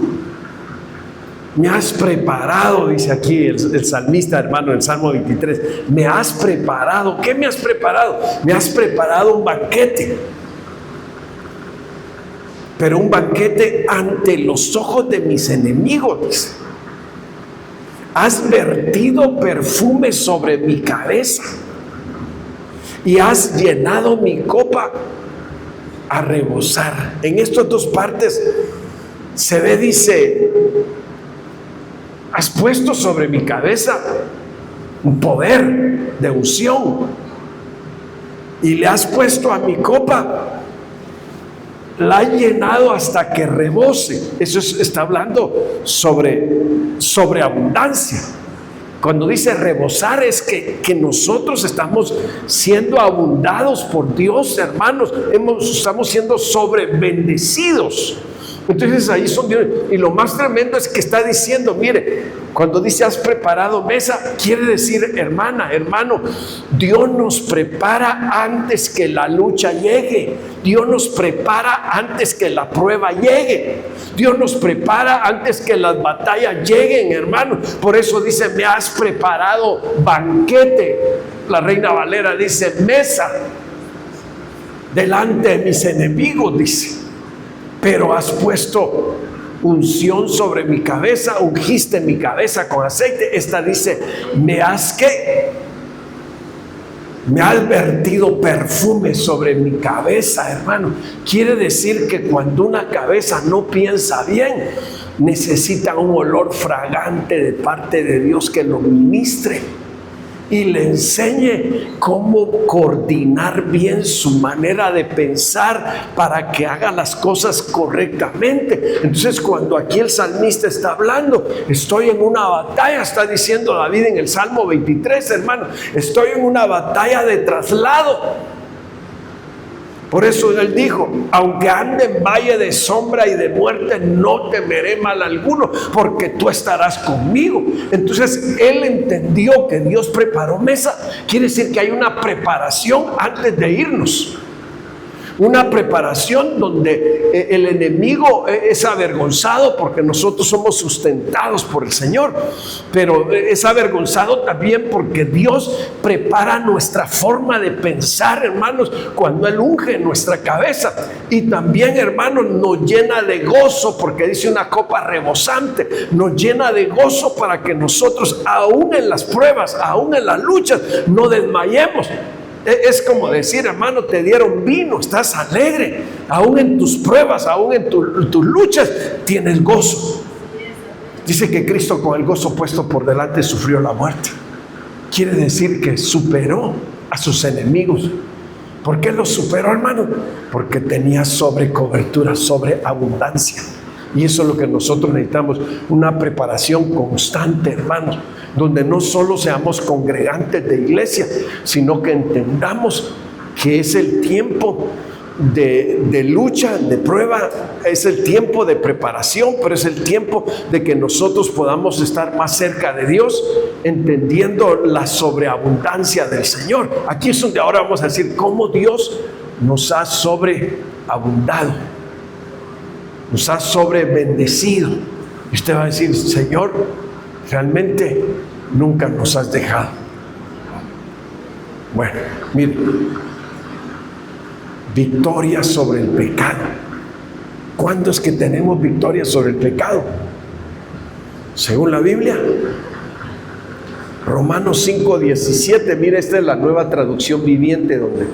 Me has preparado, dice aquí el salmista, hermano, en Salmo 23. Me has preparado. ¿Qué me has preparado? Me has preparado un banquete. Pero un banquete ante los ojos de mis enemigos. Has vertido perfume sobre mi cabeza y has llenado mi copa a rebosar. En estas dos partes se ve, dice, has puesto sobre mi cabeza un poder de unción y le has puesto a mi copa la ha llenado hasta que rebose. Eso está hablando sobre abundancia. Cuando dice rebosar es que nosotros estamos siendo abundados por Dios, hermanos. Estamos siendo bendecidos. Entonces ahí son Dios. Y lo más tremendo es que está diciendo, mire, cuando dice has preparado mesa, quiere decir, hermana, hermano, Dios nos prepara antes que la lucha llegue. Dios nos prepara antes que la prueba llegue. Dios nos prepara antes que las batallas lleguen, hermano. Por eso dice, me has preparado banquete. La Reina Valera dice, mesa delante de mis enemigos, dice. Pero has puesto unción sobre mi cabeza, ungiste mi cabeza con aceite. Esta dice, me has vertido perfume sobre mi cabeza, hermano. Quiere decir que cuando una cabeza no piensa bien, necesita un olor fragante de parte de Dios que lo ministre y le enseñe cómo coordinar bien su manera de pensar para que haga las cosas correctamente. Entonces, cuando aquí el salmista está hablando, estoy en una batalla, está diciendo David en el Salmo 23, hermano, estoy en una batalla de traslado. Por eso él dijo, aunque ande en valle de sombra y de muerte, no temeré mal alguno, porque tú estarás conmigo. Entonces él entendió que Dios preparó mesa. Quiere decir que hay una preparación antes de irnos. Una preparación donde el enemigo es avergonzado porque nosotros somos sustentados por el Señor, pero es avergonzado también porque Dios prepara nuestra forma de pensar, hermanos, cuando Él unge nuestra cabeza. Y también, hermanos, nos llena de gozo, porque dice una copa rebosante, nos llena de gozo para que nosotros, aún en las pruebas, aún en las luchas, no desmayemos. Es como decir, hermano, te dieron vino, estás alegre, aún en tus pruebas, aún en tus luchas, tienes gozo. Dice que Cristo, con el gozo puesto por delante, sufrió la muerte. Quiere decir que superó a sus enemigos. ¿Por qué los superó, hermano? Porque tenía sobrecobertura, sobreabundancia. Y eso es lo que nosotros necesitamos, una preparación constante, hermanos, donde no solo seamos congregantes de iglesia, sino que entendamos que es el tiempo de lucha, de prueba, es el tiempo de preparación, pero es el tiempo de que nosotros podamos estar más cerca de Dios, entendiendo la sobreabundancia del Señor. Aquí es donde ahora vamos a decir cómo Dios nos ha sobreabundado, nos ha sobrebendecido. Y usted va a decir, Señor, realmente nunca nos has dejado. Bueno, mire, victoria sobre el pecado. ¿Cuándo es que tenemos victoria sobre el pecado? Según la Biblia, Romanos 5:17. Mire, esta es la Nueva Traducción Viviente, donde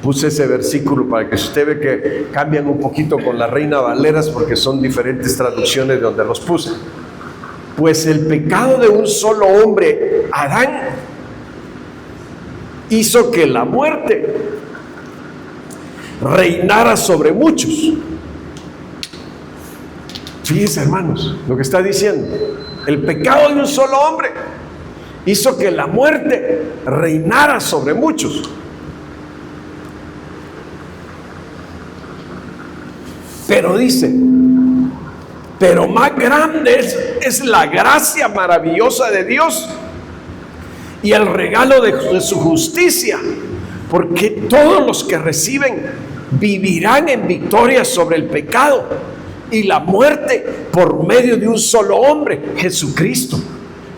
puse ese versículo para que usted ve que cambian un poquito con la Reina Valeras, porque son diferentes traducciones de donde los puse. Pues el pecado de un solo hombre, Adán, hizo que la muerte reinara sobre muchos. Fíjense, hermanos, lo que está diciendo. El pecado de un solo hombre hizo que la muerte reinara sobre muchos. Pero dice, pero más grande es la gracia maravillosa de Dios y el regalo de su justicia, porque todos los que reciben vivirán en victoria sobre el pecado y la muerte por medio de un solo hombre, Jesucristo.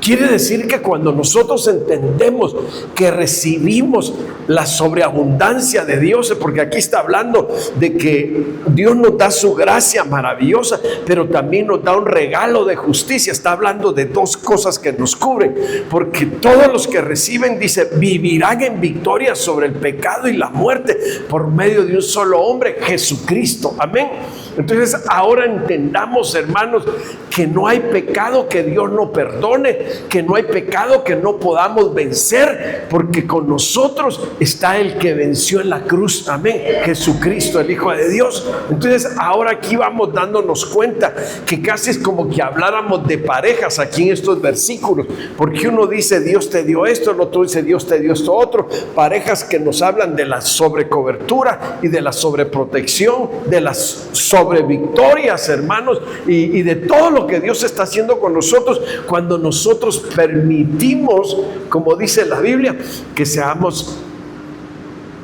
Quiere decir que cuando nosotros entendemos que recibimos la sobreabundancia de Dios, porque aquí está hablando de que Dios nos da su gracia maravillosa, pero también nos da un regalo de justicia. Está hablando de dos cosas que nos cubren, porque todos los que reciben, dice, vivirán en victoria sobre el pecado y la muerte por medio de un solo hombre, Jesucristo. Amén. Entonces ahora entendamos, hermanos, que no hay pecado que Dios no perdone, que no hay pecado que no podamos vencer, porque con nosotros está el que venció en la cruz, amén, Jesucristo, el Hijo de Dios. Entonces ahora aquí vamos dándonos cuenta que casi es como que habláramos de parejas aquí en estos versículos, porque uno dice Dios te dio esto, el otro dice Dios te dio esto otro, parejas que nos hablan de la sobrecobertura y de la sobreprotección, de las sobrevictorias, hermanos, y de todo lo que Dios está haciendo con nosotros cuando nosotros permitimos, como dice la Biblia, que seamos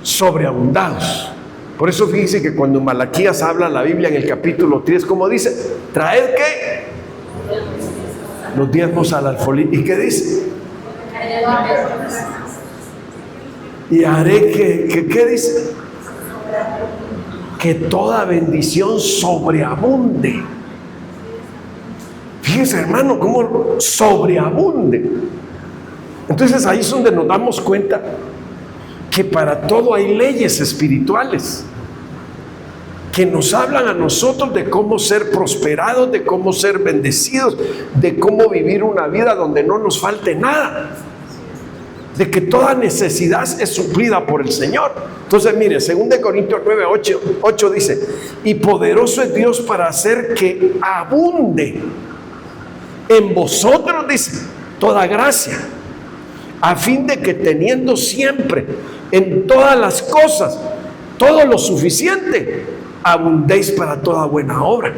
sobreabundados. Por eso fíjense que cuando Malaquías habla la Biblia en el capítulo 3, como dice, traed ¿qué? Los diezmos al alfolí. ¿Y qué dice? Y haré que ¿qué dice? Que toda bendición sobreabunde. Fíjense, hermano, cómo sobreabunde. Entonces ahí es donde nos damos cuenta que para todo hay leyes espirituales que nos hablan a nosotros de cómo ser prosperados, de cómo ser bendecidos, de cómo vivir una vida donde no nos falte nada, de que toda necesidad es suplida por el Señor. Entonces mire, 2 Corintios 9:8 dice, y poderoso es Dios para hacer que abunde en vosotros, dice, toda gracia, a fin de que teniendo siempre en todas las cosas todo lo suficiente, abundéis para toda buena obra.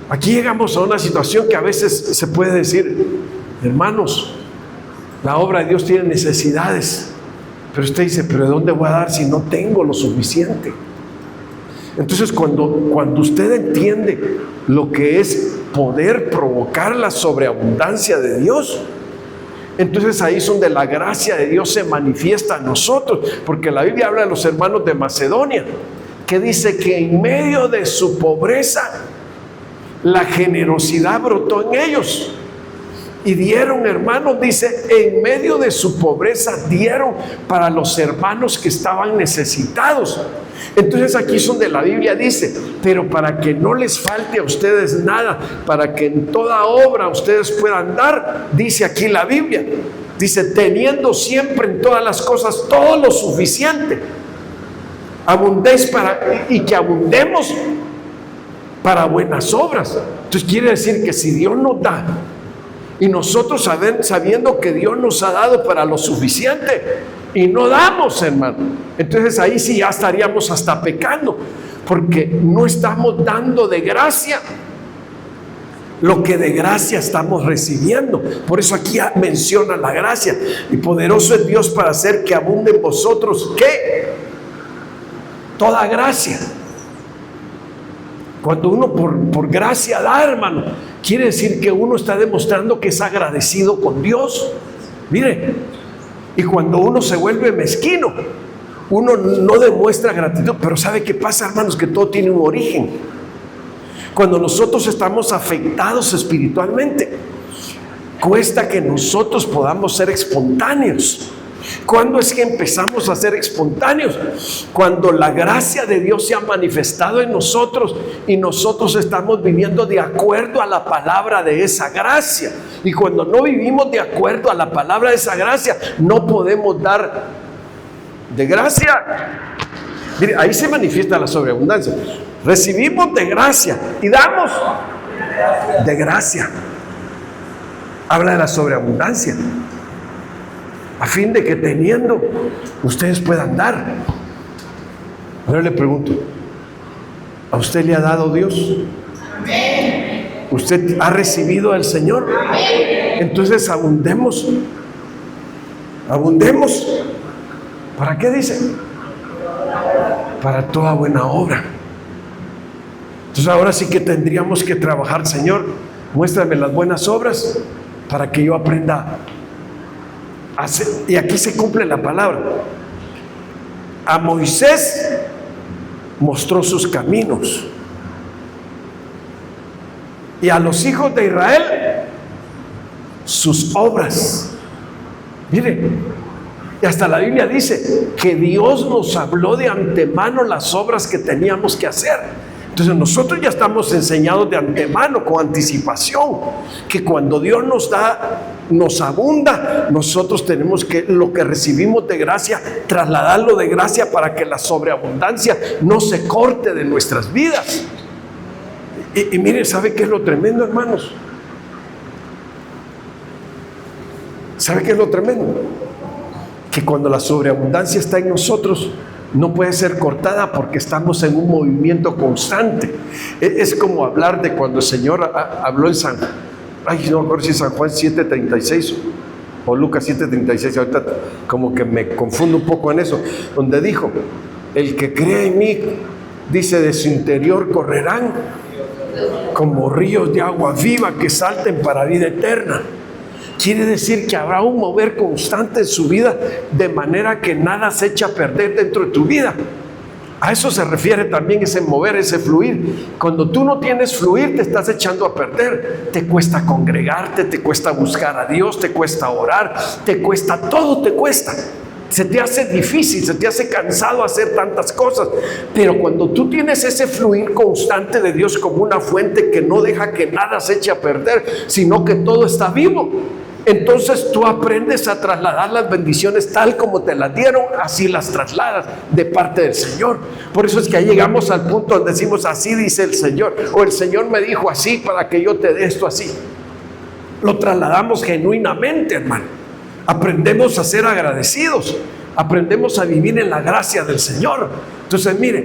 Aquí llegamos a una situación que a veces se puede decir, hermanos, la obra de Dios tiene necesidades, pero usted dice, pero ¿de dónde voy a dar si no tengo lo suficiente? Entonces cuando usted entiende lo que es poder provocar la sobreabundancia de Dios, entonces ahí es donde la gracia de Dios se manifiesta a nosotros, porque la Biblia habla de los hermanos de Macedonia, que dice que en medio de su pobreza la generosidad brotó en ellos y dieron, hermanos, dice, en medio de su pobreza dieron para los hermanos que estaban necesitados. Entonces aquí es donde la Biblia dice, pero para que no les falte a ustedes nada, para que en toda obra ustedes puedan dar, dice aquí la Biblia, dice, teniendo siempre en todas las cosas todo lo suficiente, abundéis y que abundemos para buenas obras. Entonces quiere decir que si Dios nos da, y nosotros sabiendo que Dios nos ha dado para lo suficiente y no damos, hermano, entonces ahí sí ya estaríamos hasta pecando, porque no estamos dando de gracia lo que de gracia estamos recibiendo. Por eso aquí menciona la gracia. Y poderoso es Dios para hacer que abunde en vosotros ¿qué? Toda gracia. Cuando uno por gracia da, hermano, quiere decir que uno está demostrando que es agradecido con Dios. Mire, y cuando uno se vuelve mezquino, uno no demuestra gratitud. Pero ¿sabe qué pasa, hermanos? Que todo tiene un origen. Cuando nosotros estamos afectados espiritualmente, cuesta que nosotros podamos ser espontáneos. ¿Cuándo es que empezamos a ser espontáneos? Cuando la gracia de Dios se ha manifestado en nosotros y nosotros estamos viviendo de acuerdo a la palabra de esa gracia. Y cuando no vivimos de acuerdo a la palabra de esa gracia, no podemos dar de gracia. Mire, ahí se manifiesta la sobreabundancia. Recibimos de gracia y damos de gracia. Habla de la sobreabundancia, a fin de que teniendo ustedes puedan dar. Ahora le pregunto, ¿a usted le ha dado Dios? Amén. ¿Usted ha recibido al Señor? Amén. Entonces abundemos. Abundemos. ¿Para qué dice? Para toda buena obra. Entonces ahora sí que tendríamos que trabajar, Señor, muéstrame las buenas obras para que yo aprenda a hacer. Y aquí se cumple la palabra. A Moisés mostró sus caminos, y a los hijos de Israel sus obras. Mire, y hasta la Biblia dice que Dios nos habló de antemano las obras que teníamos que hacer. Entonces nosotros ya estamos enseñados de antemano, con anticipación, que cuando Dios nos da, nos abunda, nosotros tenemos que, lo que recibimos de gracia, trasladarlo de gracia para que la sobreabundancia no se corte de nuestras vidas. Y miren, ¿sabe qué es lo tremendo, hermanos? ¿Sabe qué es lo tremendo? Que cuando la sobreabundancia está en nosotros, no puede ser cortada porque estamos en un movimiento constante. Es como hablar de cuando el Señor habló en San Juan 7:36 o Lucas 7:36, ahorita como que me confundo un poco en eso, donde dijo: el que cree en mí, dice, de su interior correrán como ríos de agua viva que salten para vida eterna. Quiere decir que habrá un mover constante en su vida, de manera que nada se echa a perder dentro de tu vida. A eso se refiere también ese mover, ese fluir. Cuando tú no tienes fluir, te estás echando a perder. Te cuesta congregarte, te cuesta buscar a Dios, te cuesta orar, te cuesta, todo te cuesta. Se te hace difícil, se te hace cansado hacer tantas cosas. Pero cuando tú tienes ese fluir constante de Dios como una fuente que no deja que nada se eche a perder, sino que todo está vivo, entonces tú aprendes a trasladar las bendiciones tal como te las dieron, así las trasladas de parte del Señor. Por eso es que ahí llegamos al punto donde decimos: así dice el Señor, o el Señor me dijo así para que yo te dé esto así. Lo trasladamos genuinamente, hermano. Aprendemos a ser agradecidos, aprendemos a vivir en la gracia del Señor. Entonces, mire,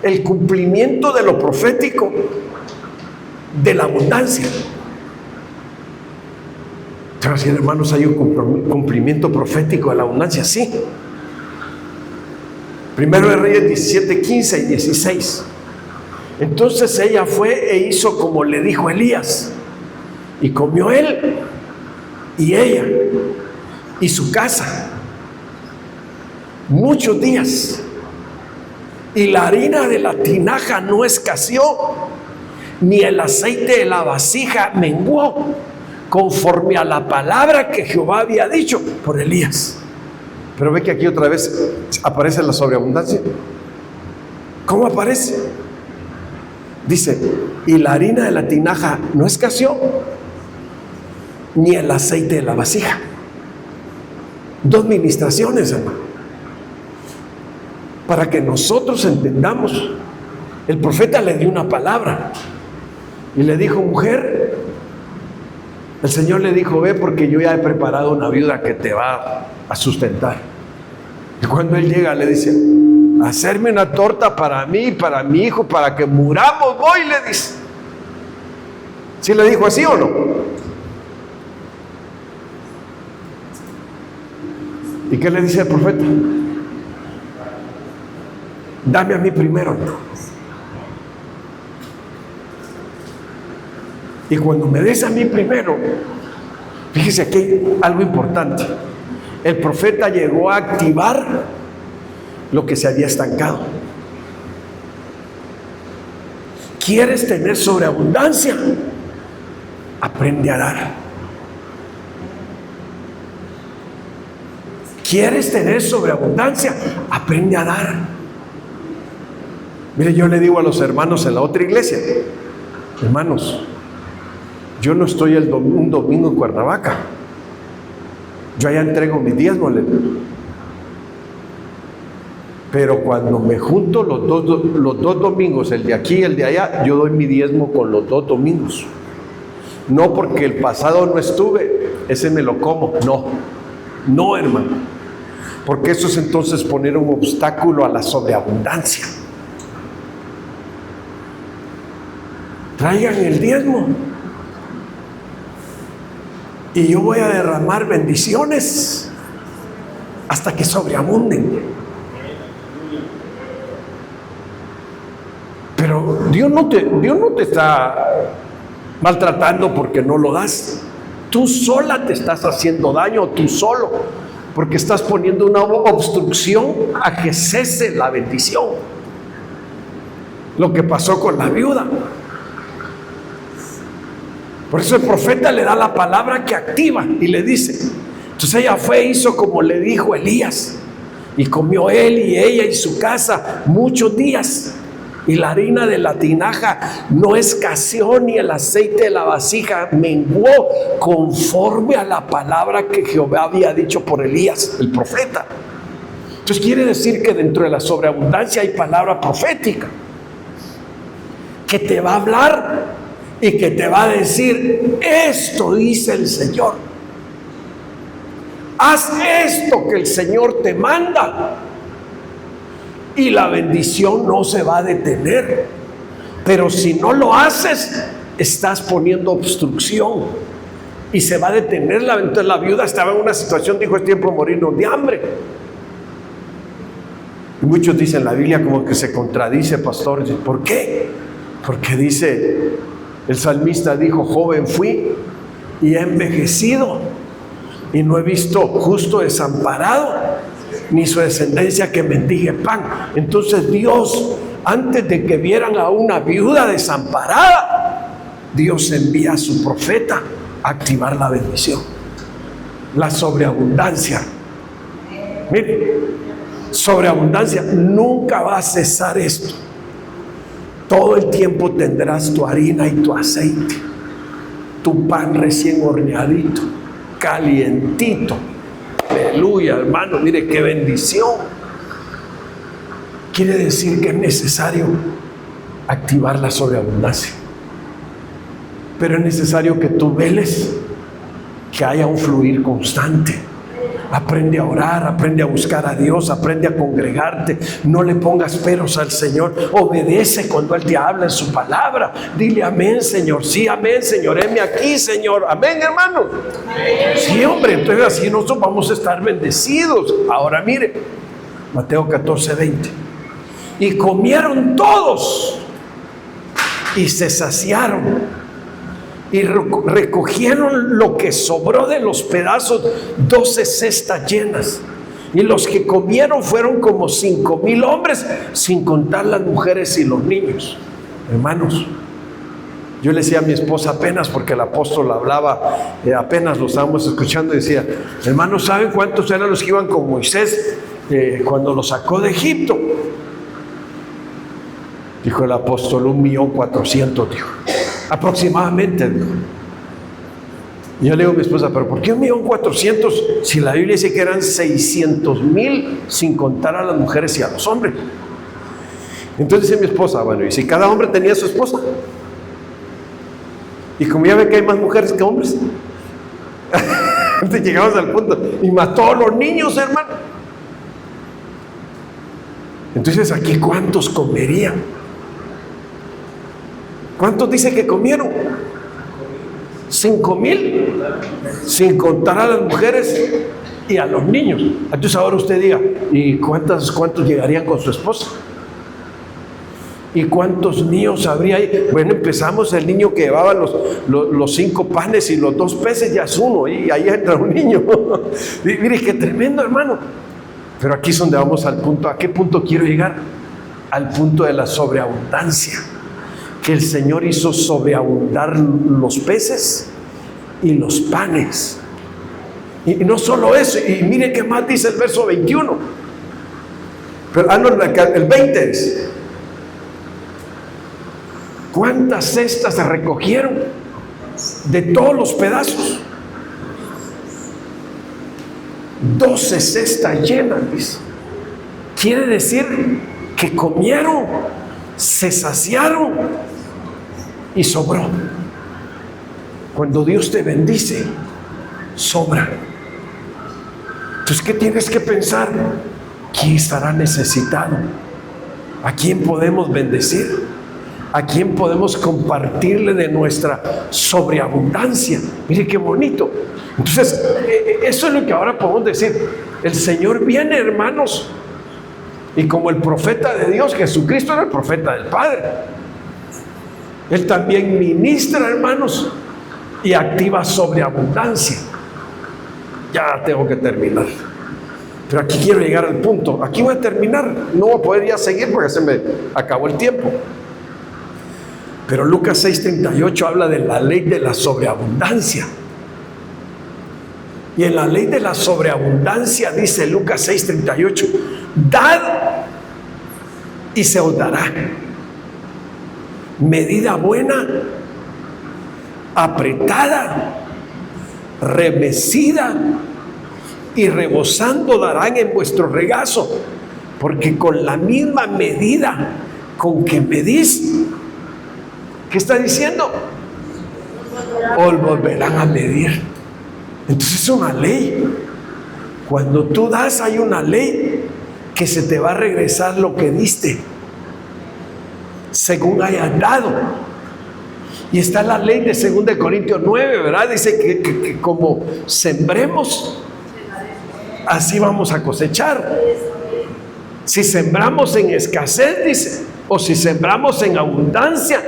el cumplimiento de lo profético, de la abundancia. Entonces, hermanos, hay un cumplimiento profético de la abundancia, sí. Primero de Reyes 17, 15 y 16. Entonces ella fue e hizo como le dijo Elías, y comió él y ella y su casa muchos días, y la harina de la tinaja no escaseó, ni el aceite de la vasija menguó, conforme a la palabra que Jehová había dicho por Elías. Pero ve que aquí otra vez aparece la sobreabundancia. ¿Cómo aparece? Dice: y la harina de la tinaja no escaseó, ni el aceite de la vasija. Dos ministraciones, hermano, para que nosotros entendamos. El profeta le dio una palabra y le dijo: mujer, el Señor le dijo: ve, porque yo ya he preparado una viuda que te va a sustentar. Y cuando él llega le dice: hacerme una torta para mí, para mi hijo, para que muramos, voy, le dice. ¿Sí le dijo así o no? ¿Y qué le dice el profeta? Dame a mí primero. Y cuando me des a mí primero, fíjese aquí hay algo importante. El profeta llegó a activar lo que se había estancado. ¿Quieres tener sobreabundancia? Aprende a dar. ¿Quieres tener sobreabundancia? Aprende a dar. Mire, yo le digo a los hermanos en la otra iglesia: hermanos, yo no estoy un domingo en Cuernavaca. Yo allá entrego mi diezmo. Pero cuando me junto los dos domingos, el de aquí y el de allá, yo doy mi diezmo con los dos domingos. No porque el pasado no estuve, ese me lo como. No, hermano. Porque eso es entonces poner un obstáculo a la sobreabundancia. Traigan el diezmo y yo voy a derramar bendiciones hasta que sobreabunden. Pero Dios no te está maltratando porque no lo das. Tú sola te estás haciendo daño, tú solo, porque estás poniendo una obstrucción a que cese la bendición. Lo que pasó con la viuda. Por eso el profeta le da la palabra que activa y le dice. Entonces ella fue e hizo como le dijo Elías, y comió él y ella y su casa muchos días, y la harina de la tinaja no escaseó, ni el aceite de la vasija menguó, conforme a la palabra que Jehová había dicho por Elías, el profeta. Entonces quiere decir que dentro de la sobreabundancia hay palabra profética que te va a hablar y que te va a decir: esto dice el Señor, haz esto que el Señor te manda. Y la bendición no se va a detener. Pero si no lo haces, estás poniendo obstrucción y se va a detener. Entonces la viuda estaba en una situación, dijo: es tiempo de morirnos de hambre. Y muchos dicen, la Biblia como que se contradice, pastor. ¿Por qué? Porque dice, el salmista dijo: joven fui y he envejecido, y no he visto justo desamparado, ni su descendencia que mendigue pan. Entonces Dios, antes de que vieran a una viuda desamparada, Dios envía a su profeta a activar la bendición, la sobreabundancia. Mire, sobreabundancia, nunca va a cesar esto. Todo el tiempo tendrás tu harina y tu aceite, tu pan recién horneadito, calientito. Aleluya, hermano, mire qué bendición. Quiere decir que es necesario activar la sobreabundancia, pero es necesario que tú veles, que haya un fluir constante. Aprende a orar, aprende a buscar a Dios, aprende a congregarte. No le pongas peros al Señor. Obedece cuando Él te habla en su palabra. Dile: amén, Señor. Sí, amén, Señor. Heme aquí, Señor. Amén, hermano. Sí, hombre. Entonces así nosotros vamos a estar bendecidos. Ahora mire, Mateo 14:20. Y comieron todos y se saciaron, y recogieron lo que sobró de los pedazos, 12 cestas llenas. Y los que comieron fueron como 5,000 hombres, sin contar las mujeres y los niños. Hermanos, yo le decía a mi esposa apenas, porque el apóstol hablaba, apenas lo estábamos escuchando, y decía: hermanos, ¿saben cuántos eran los que iban con Moisés cuando lo sacó de Egipto? Dijo el apóstol: 1,400,000, dijo. Aproximadamente. Y yo le digo a mi esposa: ¿pero por qué 1,400,000 si la Biblia dice que eran 600,000 sin contar a las mujeres y a los hombres? Entonces dice mi esposa: bueno, ¿y si cada hombre tenía a su esposa? Y como ya ve que hay más mujeres que hombres, entonces llegamos al punto, y mató a los niños, hermano. Entonces aquí, ¿cuántos comerían? ¿Cuántos dice que comieron? 5,000, sin contar a las mujeres y a los niños. Entonces ahora usted diga: ¿y cuántos llegarían con su esposa? ¿Y cuántos niños habría ahí? Bueno, empezamos, el niño que llevaba los 5 panes y los 2 peces, ya es uno, y ahí entra un niño. Mire qué tremendo, hermano. Pero aquí es donde vamos al punto. ¿A qué punto quiero llegar? Al punto de la sobreabundancia, que el Señor hizo sobreabundar los peces y los panes. Y no solo eso, y mire qué más dice el verso 21. Pero, no, el 20 es: ¿cuántas cestas se recogieron de todos los pedazos? 12 cestas llenas, dice. Quiere decir que comieron, se saciaron y sobró. Cuando Dios te bendice, sobra. Entonces, ¿qué tienes que pensar? ¿Quién estará necesitado? ¿A quién podemos bendecir? ¿A quién podemos compartirle de nuestra sobreabundancia? Mire qué bonito. Entonces, eso es lo que ahora podemos decir. El Señor viene, hermanos, y como el profeta de Dios, Jesucristo era el profeta del Padre, Él también ministra, hermanos, y activa sobreabundancia. Ya tengo que terminar, pero aquí quiero llegar al punto. Aquí voy a terminar, no voy a poder ya seguir porque se me acabó el tiempo. Pero Lucas 6:38 habla de la ley de la sobreabundancia. Y en la ley de la sobreabundancia dice Lucas 6:38: dad y se os dará. medida buena, apretada, remecida y rebosando darán en vuestro regazo, porque con la misma medida con que medís, ¿qué está diciendo? Os volverán a medir. Entonces es una ley. Cuando tú das, hay una ley que se te va a regresar lo que diste, según hayas dado. Y está la ley de 2 Corintios 9, ¿verdad? Dice que como sembremos, así vamos a cosechar. Si sembramos en escasez, dice, o si sembramos en abundancia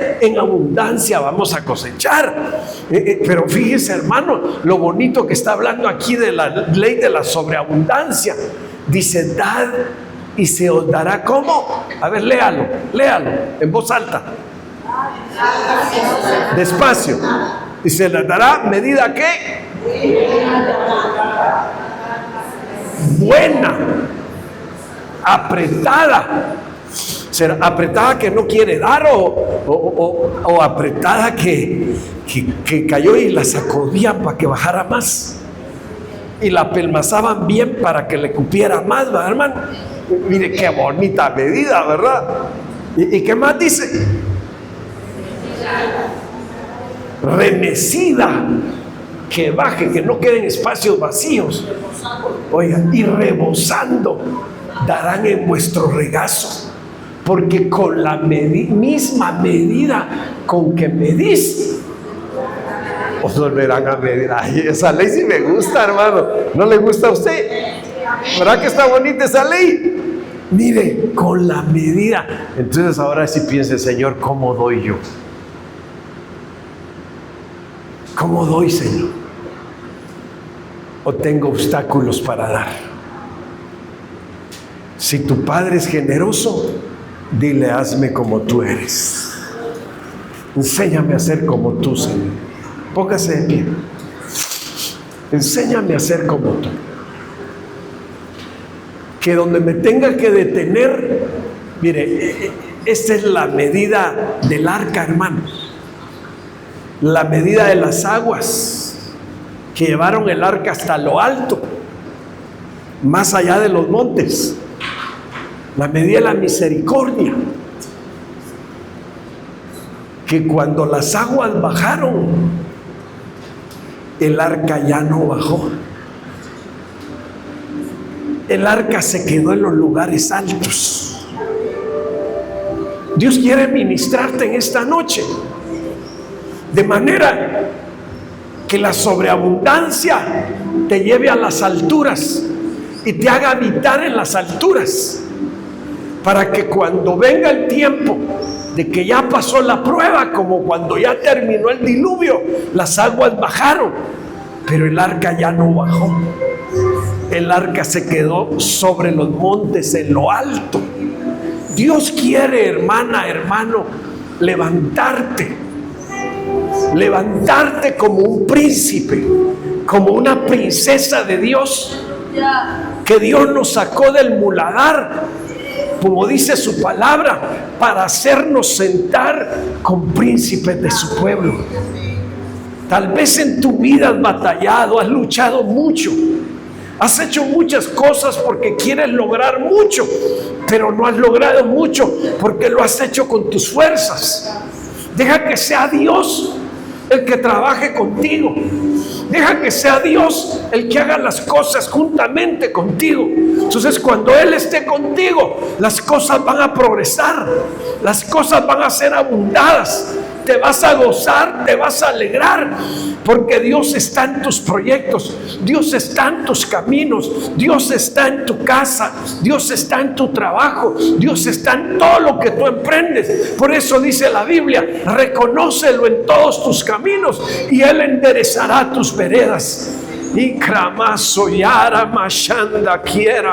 vamos a cosechar. Pero fíjese, hermano, lo bonito que está hablando aquí de la ley de la sobreabundancia. Dice, dad y se os dará. ¿Cómo? A ver, léalo en voz alta, despacio. Y se les dará medida ¿qué? Buena, apretada. ¿Será apretada que no quiere dar o apretada que cayó y la sacudían para que bajara más y la pelmazaban bien para que le cupiera más, ¿verdad, hermano? Mire qué bonita medida, ¿verdad? ¿Y qué más dice? Remecida, que baje, que no queden espacios vacíos. Oigan, y rebosando darán en vuestro regazo, porque con la misma medida con que medís, os volverán a medir. Ay, esa ley sí me gusta, hermano. ¿No le gusta a usted? ¿Verdad que está bonita esa ley? Mire, con la medida. Entonces ahora sí piense, Señor, ¿cómo doy yo? ¿Cómo doy, Señor? ¿O tengo obstáculos para dar? Si tu Padre es generoso, dile, hazme como tú eres. Enséñame a ser como tú, Señor. Póngase de pie. Enséñame a ser como tú. Que donde me tenga que detener, mire, esta es la medida del arca, hermano. La medida de las aguas que llevaron el arca hasta lo alto, más allá de los montes. La medida de la misericordia, que cuando las aguas bajaron, el arca ya no bajó. El arca se quedó en los lugares altos. Dios quiere ministrarte en esta noche, de manera que la sobreabundancia te lleve a las alturas y te haga habitar en las alturas, para que cuando venga el tiempo de que ya pasó la prueba, como cuando ya terminó el diluvio, las aguas bajaron, pero el arca ya no bajó. El arca se quedó sobre los montes, en lo alto. Dios quiere, hermana, hermano, levantarte como un príncipe, como una princesa de Dios, que Dios nos sacó del muladar, como dice su palabra, para hacernos sentar con príncipes de su pueblo. Tal vez en tu vida has batallado, has luchado mucho, has hecho muchas cosas porque quieres lograr mucho, pero no has logrado mucho porque lo has hecho con tus fuerzas. Deja que sea Dios el que trabaje contigo. Deja que sea Dios el que haga las cosas juntamente contigo. Entonces, cuando Él esté contigo, las cosas van a progresar, las cosas van a ser abundadas. Te vas a gozar, te vas a alegrar, porque Dios está en tus proyectos, Dios está en tus caminos, Dios está en tu casa, Dios está en tu trabajo, Dios está en todo lo que tú emprendes. Por eso dice la Biblia, reconócelo en todos tus caminos y Él enderezará tus veredas. Y cramazo yara mashanda quiera